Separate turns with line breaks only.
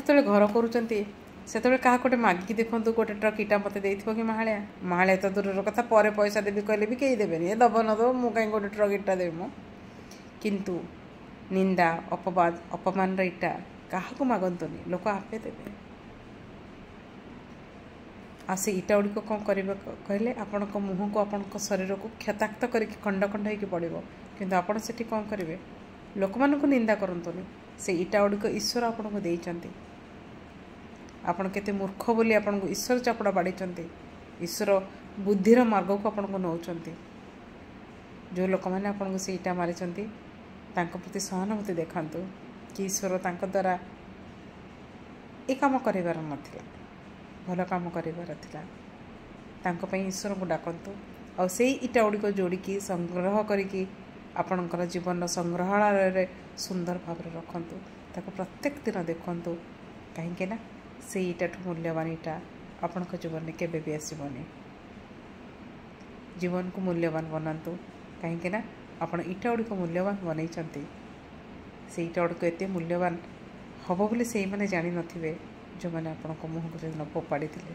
ଯେତେବେଳେ ଘର କରୁଛନ୍ତି ସେତେବେଳେ କାହା ଗୋଟେ ମାଗିକି ଦେଖନ୍ତୁ ଗୋଟେ ଟ୍ରକ୍ ଇଟା ମୋତେ ଦେଇଥିବ କି ମାହାଳିଆ ତ ଦୂରର କଥା, ପରେ ପଇସା ଦେବି କହିଲେ ବି କେହି ଦେବେନି, ଏ ଦେବ ନ ଦେବ ମୁଁ କାହିଁ ଗୋଟେ ଟ୍ରକ୍ ଇଟା ଦେବି ମୁଁ। କିନ୍ତୁ ନିନ୍ଦା ଅପବାଦ ଅପମାନର ଇଟା କାହାକୁ ମାଗନ୍ତୁନି, ଲୋକ ଆପେ ଦେବେ। ଆଉ ସେ ଇଟା ଗୁଡ଼ିକ କ'ଣ କରିବେ କହିଲେ, ଆପଣଙ୍କ ମୁହଁକୁ ଆପଣଙ୍କ ଶରୀରକୁ କ୍ଷତାକ୍ତ କରିକି ଖଣ୍ଡ ଖଣ୍ଡ ହେଇକି ପଡ଼ିବ। କିନ୍ତୁ ଆପଣ ସେଠି କ'ଣ କରିବେ, ଲୋକମାନଙ୍କୁ ନିନ୍ଦା କରନ୍ତୁନି। ସେ ଇଟା ଗୁଡ଼ିକ ଈଶ୍ୱର ଆପଣଙ୍କୁ ଦେଇଛନ୍ତି। ଆପଣ କେତେ ମୂର୍ଖ ବୋଲି ଆପଣଙ୍କୁ ଈଶ୍ୱର ଚାପୁଡ଼ା ବାଡ଼ିଛନ୍ତି। ଈଶ୍ୱର ବୁଦ୍ଧିର ମାର୍ଗକୁ ଆପଣଙ୍କୁ ନେଉଛନ୍ତି। ଯେଉଁ ଲୋକମାନେ ଆପଣଙ୍କୁ ସେ ଇଟା ମାରିଛନ୍ତି ତାଙ୍କ ପ୍ରତି ସହାନୁଭୂତି ଦେଖାନ୍ତୁ କି ଈଶ୍ୱର ତାଙ୍କ ଦ୍ୱାରା ଏ କାମ କରିବାର ନଥିଲା, ଭଲ କାମ କରିବାର ଥିଲା। ତାଙ୍କ ପାଇଁ ଈଶ୍ୱରଙ୍କୁ ଡାକନ୍ତୁ। ଆଉ ସେଇ ଇଟା ଗୁଡ଼ିକ ଯୋଡ଼ିକି ସଂଗ୍ରହ କରିକି ଆପଣଙ୍କର ଜୀବନର ସଂଗ୍ରହାଳୟରେ ସୁନ୍ଦର ଭାବରେ ରଖନ୍ତୁ। ତାକୁ ପ୍ରତ୍ୟେକ ଦିନ ଦେଖନ୍ତୁ, କାହିଁକି ନା ସେଇ ଇଟାଠୁ ମୂଲ୍ୟବାନ ଇଟା ଆପଣଙ୍କ ଜୀବନରେ କେବେ ବି ଆସିବନି। ଜୀବନକୁ ମୂଲ୍ୟବାନ ବନାନ୍ତୁ, କାହିଁକି ନା ଆପଣ ଇଟା ଗୁଡ଼ିକ ମୂଲ୍ୟବାନ ବନେଇଛନ୍ତି। ସେଇ ଇଟା ଗୁଡ଼ିକ ଏତେ ମୂଲ୍ୟବାନ ହେବ ବୋଲି ସେଇମାନେ ଜାଣିନଥିବେ ଯେଉଁମାନେ ଆପଣଙ୍କ ମୁହଁକୁ ସେଦିନ ଫୋପାଡ଼ିଥିଲେ।